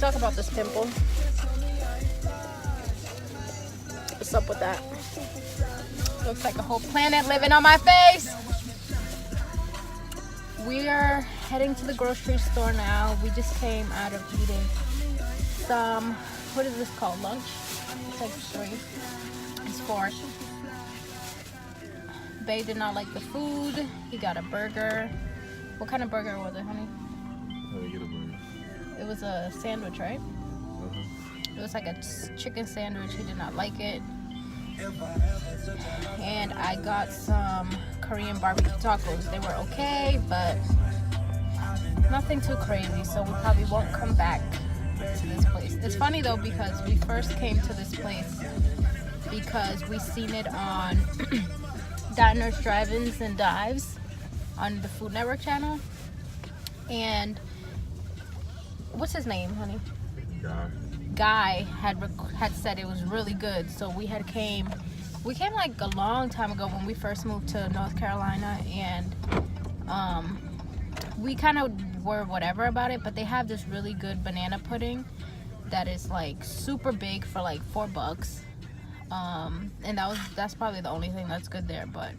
talk about this pimple. What's up with that? Looks like a whole planet living on my face. We are heading to the grocery store now. We just came out of eating some, what is this called? Lunch? It's like 3. It's 4. Bae did not like the food. He got a burger. What kind of burger was it, honey? How do you get a burger? It was a sandwich, right? It was like a chicken sandwich. He did not like it. And I got some Korean barbecue tacos. They were okay, but nothing too crazy, so we probably won't come back to this place. It's funny though, because we first came to this place because we seen it on Diners, Drive-Ins, and Dives on the Food Network channel. And what's his name, honey? Guy had said it was really good, so we came like a long time ago when we first moved to North Carolina, and we kind of were whatever about it, but they have this really good banana pudding that is like super big for like $4, and that's probably the only thing that's good there. But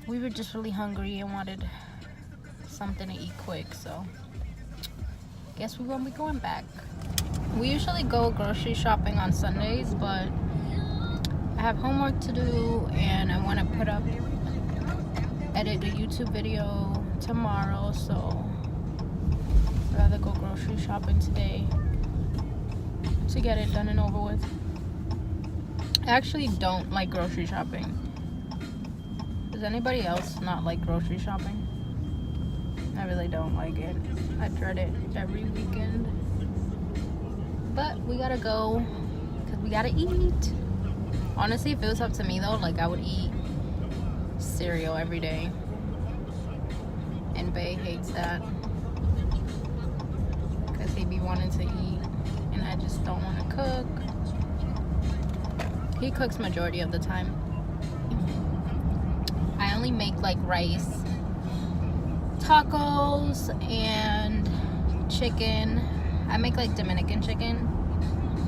we were just really hungry and wanted something to eat quick, so guess we won't be going back. We usually go grocery shopping on Sundays, but I have homework to do and I want to edit a YouTube video tomorrow, so I'd rather go grocery shopping today to get it done and over with. I actually don't like grocery shopping. Does anybody else not like grocery shopping? I really don't like it. I dread it every weekend. But we gotta go because we gotta eat. Honestly, if it was up to me though, like I would eat cereal every day. And Bae hates that because he be wanting to eat and I just don't want to cook. He cooks majority of the time. I only make like rice, tacos, and chicken. I make like Dominican chicken,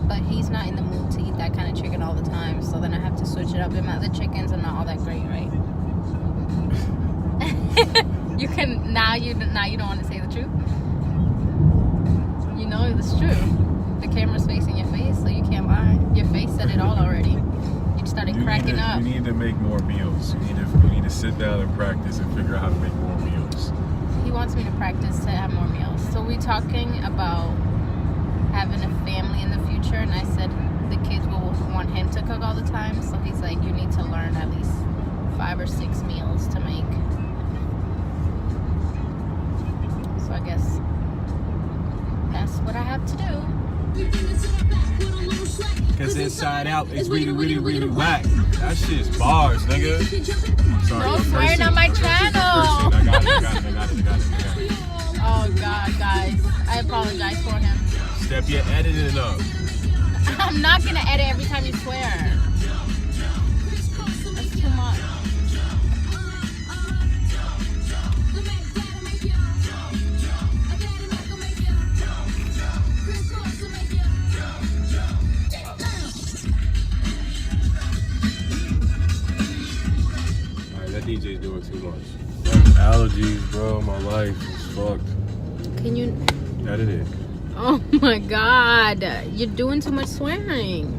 but he's not in the mood to eat that kind of chicken all the time, so then I have to switch it up. And the chickens are not all that great, right? now you don't want to say the truth. You know it's true. The camera's facing your face, so you can't lie. Your face said it all already. You started cracking up. You need to make more meals. You need to sit down and practice and figure out how to make more meals. He wants me to practice to have more meals. So we're talking about having a family in the future, and I said the kids will want him to cook all the time, so he's like, you need to learn at least 5 or 6 meals to make. So I guess that's what I have to do. Cause Inside Out is really, really, really whack. That shit's bars, nigga. Sorry, no swearing on my channel. I got it. Oh God, guys, I apologize for him. Step your editing up. I'm not gonna edit every time you swear. That's too much. Alright, that DJ's doing too much. Allergies, bro. My life is fucked. Can you Edit it. Oh my God, you're doing too much swearing.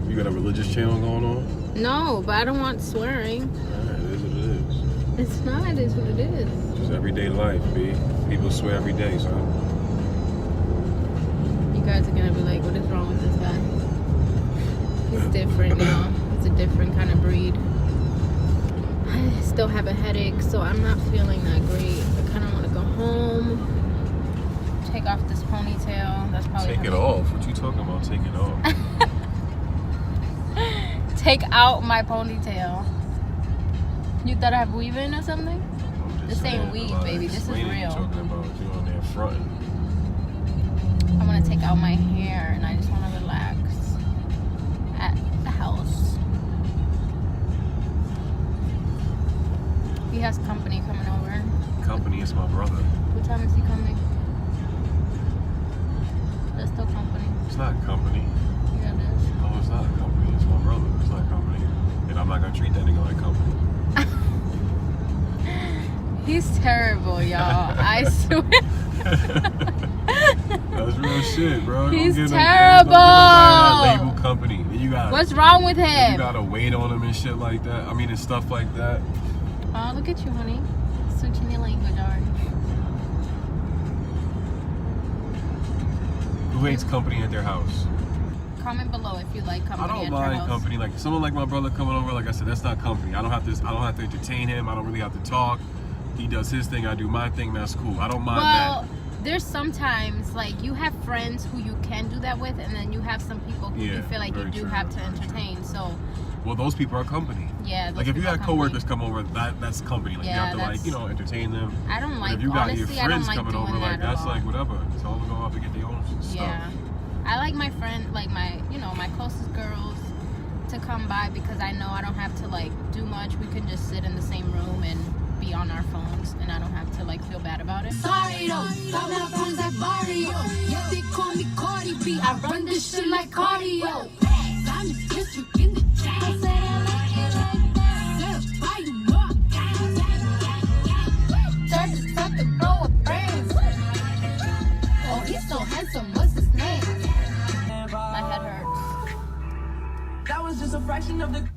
You got a religious channel going on? No, but I don't want swearing. Alright, it is what it is. It's not, it is what it is. Just everyday life, B. People swear every day, son. You guys are gonna be like, what is wrong with this guy? He's different now. He's a different kind of breed. I still have a headache, so I'm not feeling that great. I kind of want to go home, take off this ponytail. That's probably Take it off. What you talking about? Take it off. Take out my ponytail. You thought I have weave in or something? This ain't weave, baby. This is real. You talking about you on there fronting. I want to take out my hair and I just want to relax at the house. He has company coming over. company. It's my brother. What time is he coming? That's still company. It's not company. Yeah, it is. No, it's not company. It's my brother. It's not company. And I'm not gonna treat that nigga like company. He's terrible, y'all. I swear. That's real shit, bro. He's don't terrible. Don't get label company. And you gotta, What's wrong with you him? gotta wait on him and shit like that. I mean, and stuff like that. Oh, look at you, honey. Switching your language already. Who hates company at their house? Comment below if you like company I don't at your mind house. company. Like someone like my brother coming over, like I said, that's not company. I don't have to entertain him. I don't really have to talk. He does his thing, I do my thing, that's cool. I don't mind Well, that. there's sometimes like you have friends who you can do that with, and then you have some people who you feel like you do have to entertain. So well, those people are company. yeah, those like if you people had are coworkers come over, that's company. Like you Yeah, have to like, you know, entertain them. I don't But like. if you got Honestly, your I don't friends like coming doing over, that like at that's all. like whatever. Tell them to go off and get their own stuff. Yeah, I like my friend, like my, you know, my closest girls to come by because I know I don't have to like do much. We can just sit in the same room and be on our phones, and I don't have to like feel bad about it. Sorry though, I'm not friends like Mario. Yeah, they call me Cardi B. I run this shit like cardio. I'm just district in the chat. I said I like it like that. Yeah, why you know? Turn this up to blow a brains. Oh, he's so handsome. What's his name? My head hurts. That was just a fraction of the.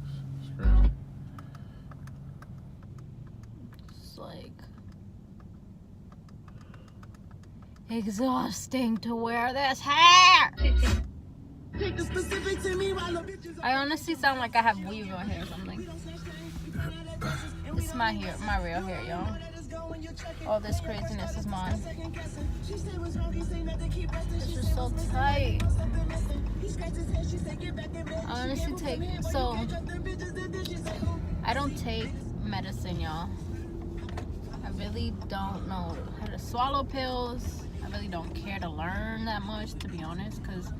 It's like exhausting to wear this hair. I honestly sound like I have weave on here or something. This is my hair, my real hair, y'all. All this craziness is mine. It's just so tight. I honestly I don't take medicine, y'all. I really don't know how to swallow pills. I really don't care to learn that much, to be honest, because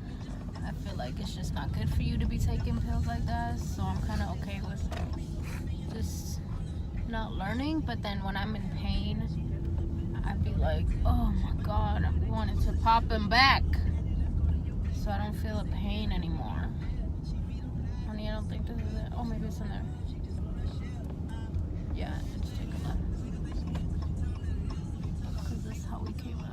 I feel like it's just not good for you to be taking pills like that. So I'm kind of okay with just not learning. But then when I'm in pain, I'd be like, oh my God, I wanted to pop him back. So I don't feel the pain anymore. Honey, I don't think this is it. Oh, maybe it's in there. Yeah, let's take a look. Because this is how we came out.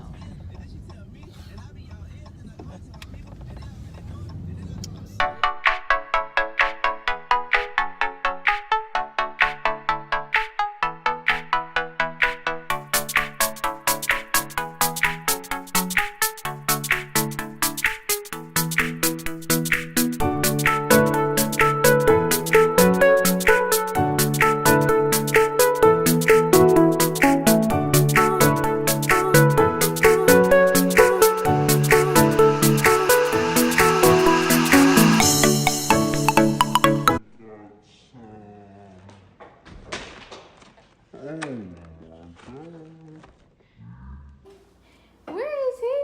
Where is he?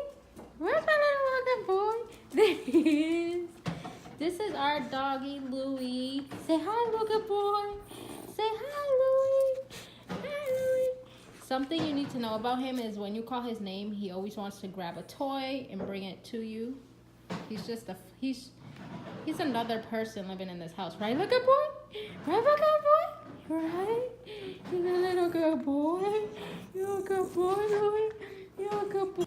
Where's my little boy? There he is. This is our doggy, Louie. Say hi, little boy. Say hi, Louie. Hi, Louie. Something you need to know about him is when you call his name, he always wants to grab a toy and bring it to you. He's just he's another person living in this house, right, little boy? Right, little boy? Right? You're a little good boy. You're a good boy, Louie. You're a good boy.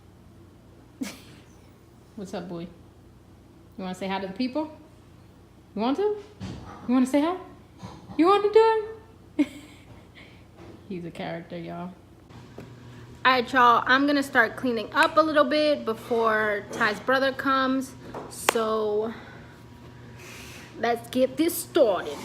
What's up, boy? You want to say hi to the people? You want to? You want to say hi? You want to do it? He's a character, y'all. Alright, y'all. I'm going to start cleaning up a little bit before Ty's brother comes. So, let's get this started.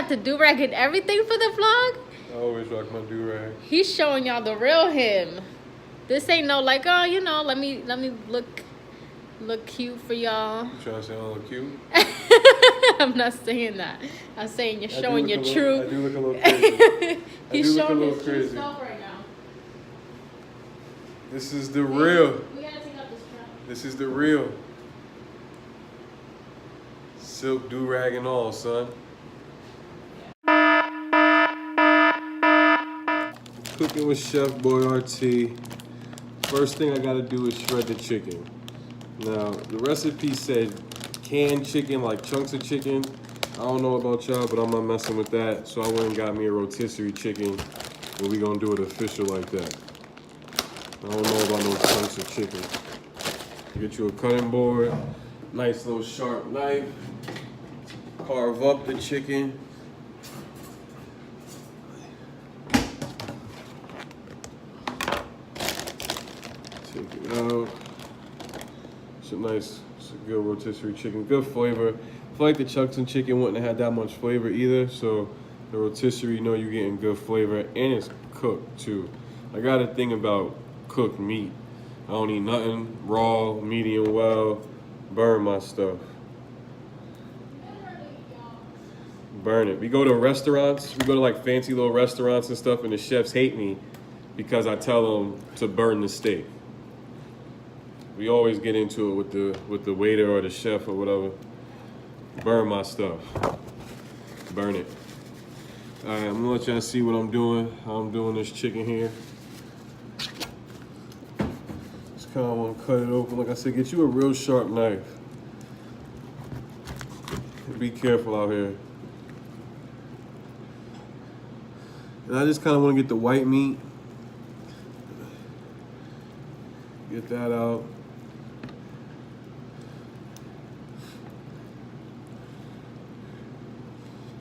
The do-rag and everything for the vlog. I always rock my do-rag. He's showing y'all the real him. This ain't no like, oh, you know, let me look cute for y'all. You trying to say I look cute? I'm not saying that. I'm saying you're I do showing look your a little- true. I do look a little crazy. He's do look a showing little his true crazy. self right now. This is the real. We gotta take out this strap. This is the real. Silk do-rag and all, son. Cooking with Chef Boyardee. First thing I gotta do is shred the chicken. Now, the recipe said canned chicken, like chunks of chicken. I don't know about y'all, but I'm not messing with that. So I went and got me a rotisserie chicken, and we gonna do it official like that. I don't know about no chunks of chicken. Get you a cutting board, nice little sharp knife. Carve up the chicken. Take it out. It's a good rotisserie chicken, good flavor. I feel like the chunks and chicken wouldn't have had that much flavor either, so the rotisserie, you know you're getting good flavor, and it's cooked too. I got a thing about cooked meat. I don't eat nothing raw, medium well, burn my stuff. Burn it. We go to restaurants, we go to like fancy little restaurants and stuff, and the chefs hate me because I tell them to burn the steak. We always get into it with the waiter or the chef or whatever. Burn my stuff. Burn it. All right, I'm gonna let y'all see what I'm doing. How I'm doing this chicken here. Just kind of want to cut it open. Like I said, get you a real sharp knife. Be careful out here. And I just kind of want to get the white meat. Get that out.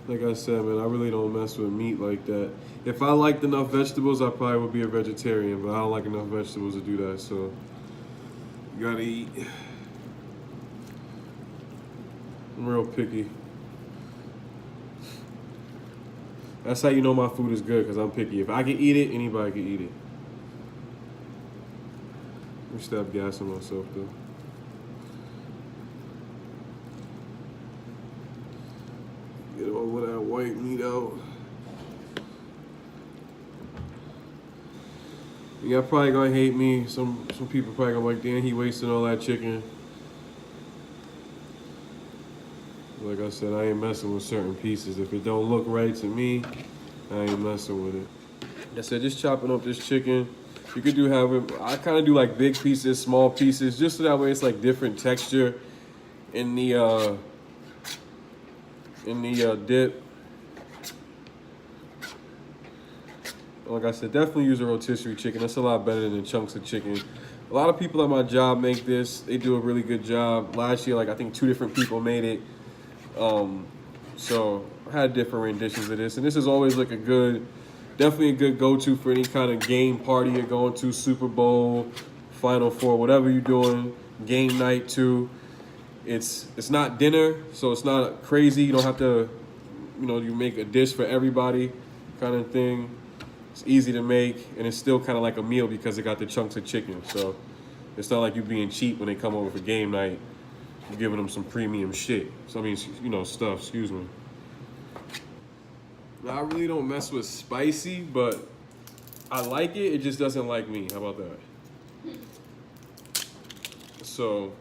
Like I said, man, I really don't mess with meat like that. If I liked enough vegetables, I probably would be a vegetarian, but I don't like enough vegetables to do that, so you gotta eat. I'm real picky. That's how you know my food is good, because I'm picky. If I can eat it, anybody can eat it. Let me stop gassing myself, though. Get all of that white meat out. Y'all probably gonna hate me. Some people probably gonna be like, damn, he wasting all that chicken. Like I said, I ain't messing with certain pieces. If it don't look right to me, I ain't messing with it. Like I said, just chopping up this chicken. You could do however, I kind of do like big pieces, small pieces, just so that way it's like different texture in the dip. Like I said, definitely use a rotisserie chicken. That's a lot better than chunks of chicken. A lot of people at my job make this. They do a really good job. Last year, like I think 2 different people made it. So I had different renditions of this, and this is always like definitely a good go-to for any kind of game party you're going to, Super Bowl, Final Four, whatever you're doing, game night too. It's not dinner, so it's not crazy. You don't have to, you make a dish for everybody kind of thing. It's easy to make, and it's still kind of like a meal because it got the chunks of chicken. So it's not like you being cheap when they come over for game night. You're giving them some premium shit. So I mean, stuff, excuse me. Now, I really don't mess with spicy, but I like it. It just doesn't like me. How about that? So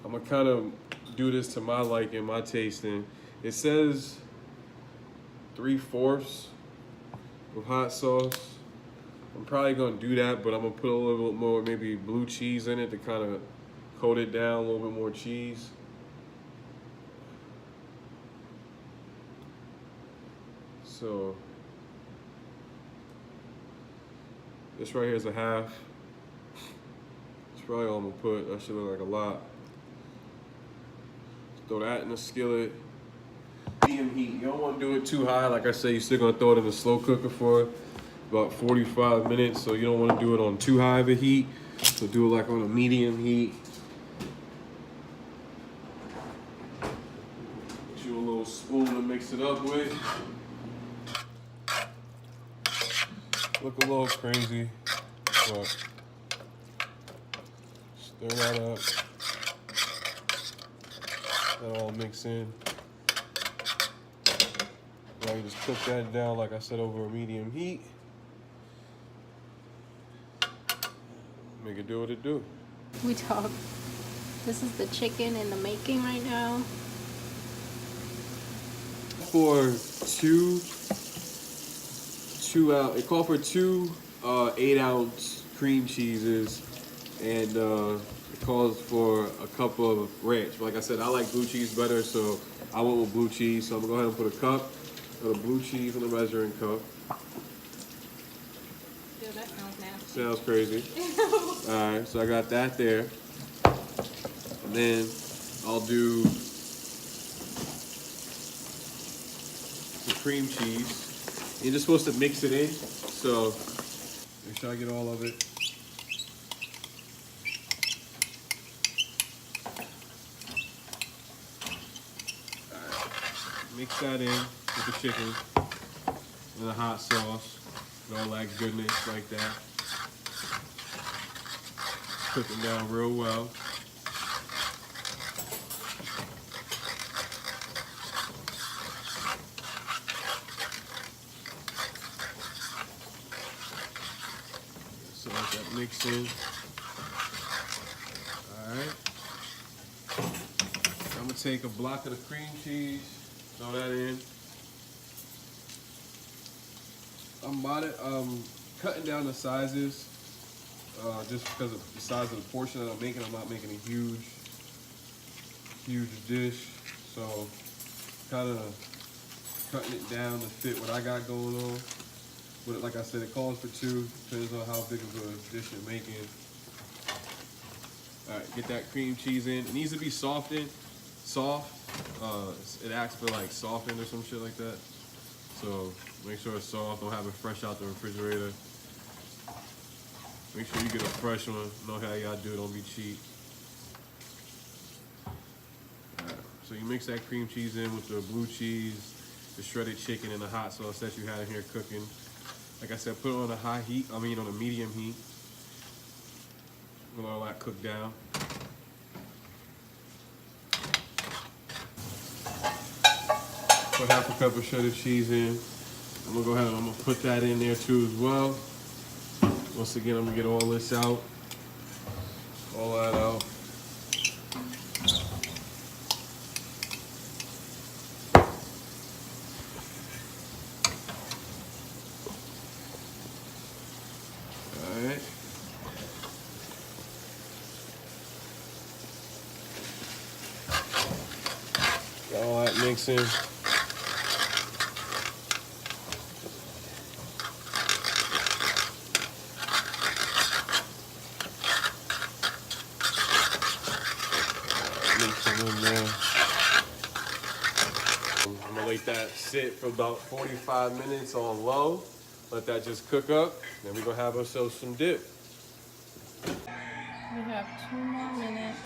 I'm gonna kind of do this to my liking, my tasting. It says 3/4 of hot sauce. I'm probably gonna do that, but I'm gonna put a little bit more, maybe blue cheese in it to kind of coat it down, a little bit more cheese. So this right here is a half. That's probably all I'm gonna put. That should look like a lot. Throw that in the skillet. Medium heat. You don't want to do it too high. Like I say, you're still gonna throw it in the slow cooker for about 45 minutes. So you don't want to do it on too high of a heat. So do it like on a medium heat. Get you a little spoon to mix it up with. Look a little crazy, but Stir that up. That all mix in. Now you just cook that down, like I said, over a medium heat. Make it do what it do. We talk. This is the chicken in the making right now. For it called for two 8-ounce cream cheeses, and it calls for a cup of ranch. But like I said, I like blue cheese better, so I went with blue cheese. So I'm gonna go ahead and put a cup of the blue cheese in the measuring cup. Dude, that sounds nasty. Sounds crazy. All right, so I got that there, and then I'll do the cream cheese. You're just supposed to mix it in, so make sure I get all of it. All right. Mix that in with the chicken and the hot sauce and all that goodness like that. Cook it down real well. So let that mix in. Alright. I'm gonna take a block of the cream cheese, throw that in. I'm cutting down the sizes just because of the size of the portion that I'm making. I'm not making a huge dish, so kind of cutting it down to fit what I got going on. But like I said, it calls for two, depends on how big of a dish you're making. All right, get that cream cheese in. It needs to be soft. It asks for like softened or some shit like that. So make sure it's soft. Don't have it fresh out the refrigerator. Make sure you get a fresh one. Know how y'all do it. Don't be cheap. All right, so you mix that cream cheese in with the blue cheese, the shredded chicken, and the hot sauce that you had in here cooking. Like I said, put it on a high heat. On a medium heat. Let all that cook down. Put half a cup of shredded cheese in. I'm gonna go ahead and I'm gonna put that in there too as well. Once again, I'm gonna get all this out. All that out. Alright. Got all that mixing. I'm gonna let that sit for about 45 minutes on low. Let that just cook up. Then we're gonna have ourselves some dip. We have 2 more minutes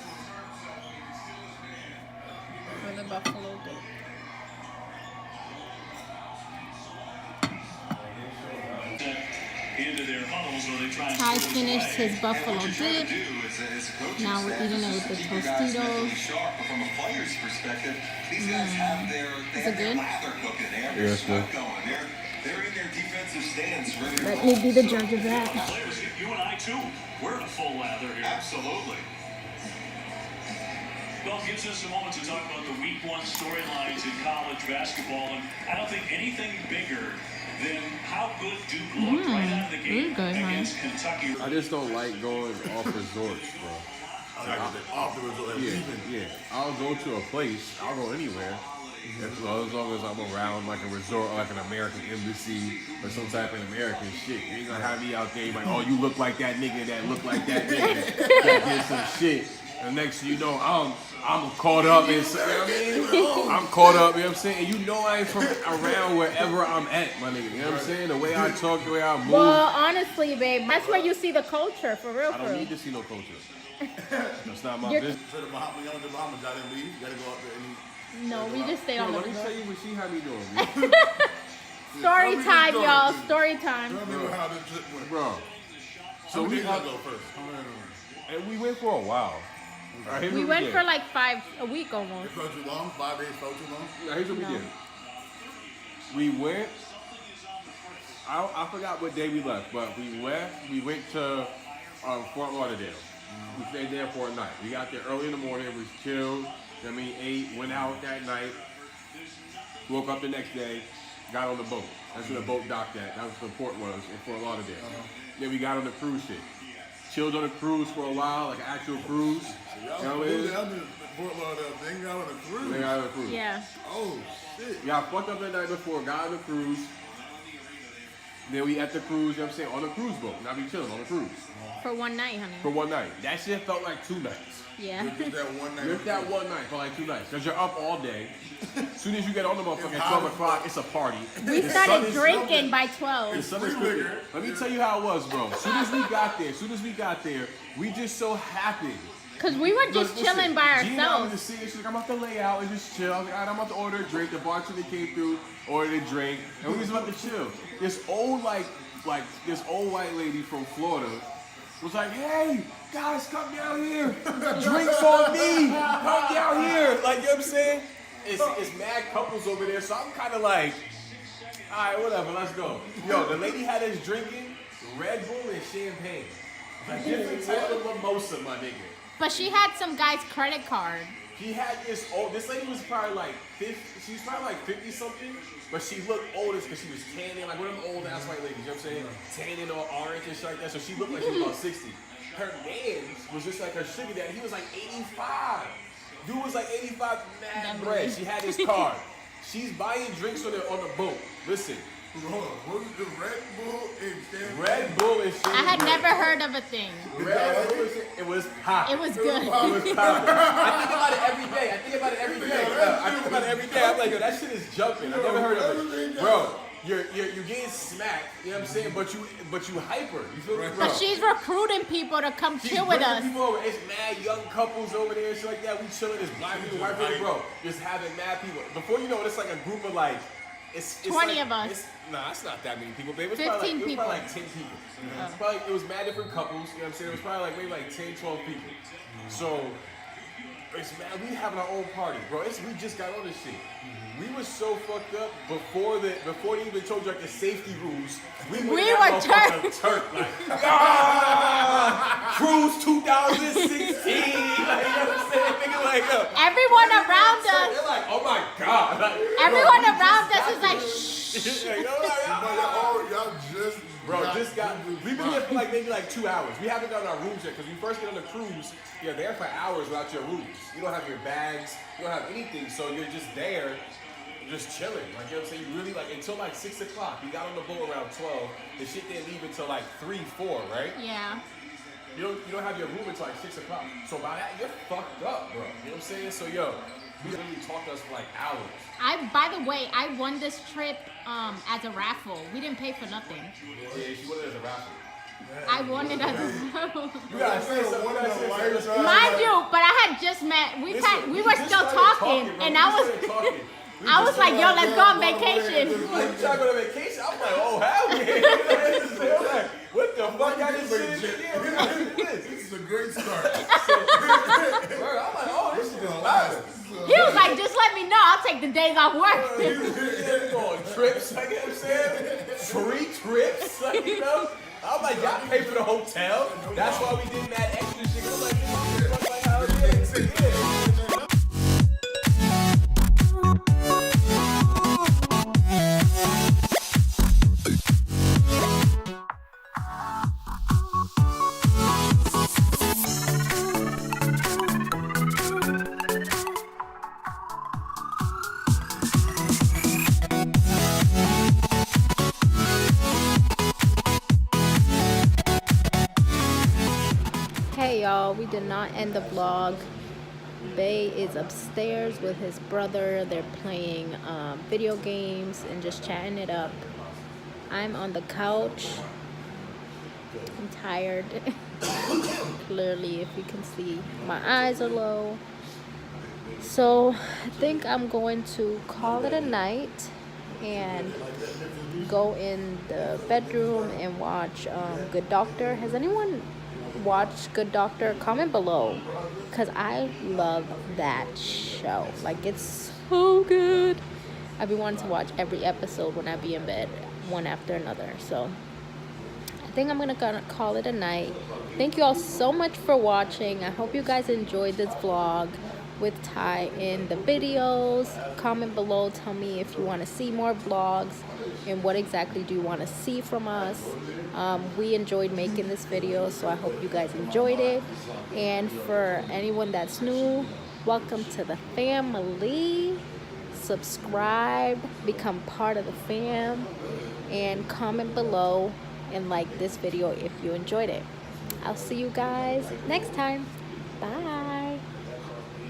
for the buffalo dip. Ty finished his buffalo dip. Now we're eating it with the Tostitos. Is it good? Yeah, it's good. Let me be the judge of that. You and I too. We're in full lather here. Absolutely. Well, it gives us a moment to talk about the week 1 storylines in college basketball, and I don't think anything bigger than how good Duke looked right out of the gate against Kentucky. I just don't like going off resorts, bro. Off the resort. Yeah. I'll go to a place. I'll go anywhere. As long as I'm around like a resort or like an American embassy or some type of American shit. You ain't gonna have me out there like, oh, you look like that nigga that look like that nigga that did some shit. And next thing you know, I'm caught up in, you know what I mean? I'm caught up, you know what I'm saying? And you know I ain't from around wherever I'm at, my nigga. You know what I'm saying? The way I talk, the way I move. Well, honestly, babe, that's where you see the culture, for real. I don't need to see no culture. That's not my business. So the Muhammad, y'all didn't leave. You gotta go out there and eat. No, we just stayed on the Let me resort. tell you what she had me doing, Story time, y'all. Story time. Tell me how this trip went. bro. So we gotta go first. And we went for a while. All right, here's We what went did. for like a week almost. It felt too long. 5 days felt too long. Now, here's what we No. did. We went. I forgot what day we left, but we left. We went to Fort Lauderdale. We stayed there for a night. We got there early in the morning. We chilled. I mean, ate. Went out that night. Woke up the next day. Got on the boat. That's where the boat docked at. That was where the port was in Fort Lauderdale. Then we got on the cruise ship. Chilled on the cruise for a while, like an actual cruise. Y'all You know what it is? flew down to Fort Lauderdale. They got on a cruise. They got on the cruise. Yeah. Oh, shit. Yeah, I fucked up that night before, got on the cruise. Then we at the cruise, you know what I'm saying, on the cruise boat. Now we chilling on the cruise For one night, honey. for one night. That shit felt like 2 nights. Yeah. Just that one night. Just that one night for like 2 nights. Because you're up all day. As soon as you get on the motherfucker at 12 o'clock, it's a party. We The sun started is- drinking by The 12. sun is Free cooking. liquor. Let me tell you how it was, bro. As soon as we got there, we just so happened. Because we were just Listen, chilling by Gina was ourselves. just sitting, she's like, I'm about to lay out and just chill. I was like, all right, I'm about to order a drink. The bartender came through, ordered a drink, and we was about to chill. This old this old white lady from Florida was like, hey, guys, come down here. Drinks on me. Come down here. Like, you know what I'm saying? It's mad couples over there, so I'm kind of like, all right, whatever, let's go. Yo, the lady had us drinking Red Bull and champagne. Like different type of mimosa, my nigga. But she had some guy's credit card. He had this lady was probably like 50, she was probably like 50 something, but she looked old because she was tanning, like one of them old ass white ladies, you know what I'm saying? Tanning or orange and shit like that, so she looked like she was about 60. Her man was just like her sugar daddy, he was like 85. Dude was like 85, mad bread. She had his card. She's buying drinks on the boat. Listen, Hold on. What was the Red Bull and champagne? Red Bull and shit. I had never heard of a thing. Red Bull and shit, it was hot. It was good. It was popping. I think about it every day. I think about it every day. I'm like, yo, that shit is jumping. I never heard of it, bro. You're getting smacked. You know what I'm saying? But you hyper. You feel me, bro? But she's recruiting people to come She's chill with bringing us. people over. It's mad young couples over there and shit like that. We chilling. It's black people, white people, bro. Just having mad people. Before you know it, it's like a group of like. It's 20 like, of us. It's not that many people, babe. It was 15 probably like, it was people. probably like 10 people. It's probably, it was mad different couples. You know what I'm saying? It was probably like maybe like 10, 12 people. So, it's mad. We having our own party, bro. We just got on this shit. We were so fucked up before they even told you like the safety rules. We were turned. Like, Cruise 2016. Like, you know what I'm saying? Nigga, like, Everyone around so us, they're like, oh my God. Like, everyone bro, around us is like, shh. like, Y'all just. we've been here for like maybe like 2 hours. We haven't gotten our rooms yet because we first get on the cruise, you're there for hours without your rooms. You don't have your bags, you don't have anything, so you're just there, just chilling. Like, you know what I'm saying? You really like until like 6 o'clock. We got on the boat around 12. The shit didn't leave until like 3, 4, right? Yeah. You don't have your room until like 6 o'clock. So by that, you're fucked up, bro. You know what I'm saying? So yo, we literally talked to us for like hours. By the way, I won this trip as a raffle. We didn't pay for nothing. Yeah, she wanted it as a raffle. I won it as a raffle. You gotta say something. You gotta say something. Mind you, but I had just met. We were just still started talking, bro. and We I just was started talking. We I just was like, yo, let's go on Like, vacation. you trying to go to vacation? I'm like, oh, hell yeah. I'm like, what the fuck? I just shit again. This is a great start. I'm like, oh, this is gonna last. He was like, just let me know. I'll take the days off work. We go on trips, like, you know what I'm saying? Free trips, like, you know? I'm like, y'all pay for the hotel. That's why we did that extra shit. I'm like, this is like how it is. Yeah. Hey y'all, we did not end the vlog. Bay is upstairs with his brother. They're playing video games and just chatting it up. I'm on the couch. I'm tired. Clearly, if you can see, my eyes are low. So I think I'm going to call it a night and go in the bedroom and watch Good Doctor. Has anyone watch Good Doctor, comment below, because I love that show. Like, it's so good. I've been wanting to watch every episode when I be in bed, one after another. So I think I'm gonna call it a night. Thank you all so much for watching. I hope you guys enjoyed this vlog with Ty in the videos. Comment below, tell me if you want to see more vlogs and what exactly do you want to see from us. We enjoyed making this video, so I hope you guys enjoyed it. And for anyone that's new, welcome to the family. Subscribe, become part of the fam, and comment below and like this video if you enjoyed it. I'll see you guys next time. Bye.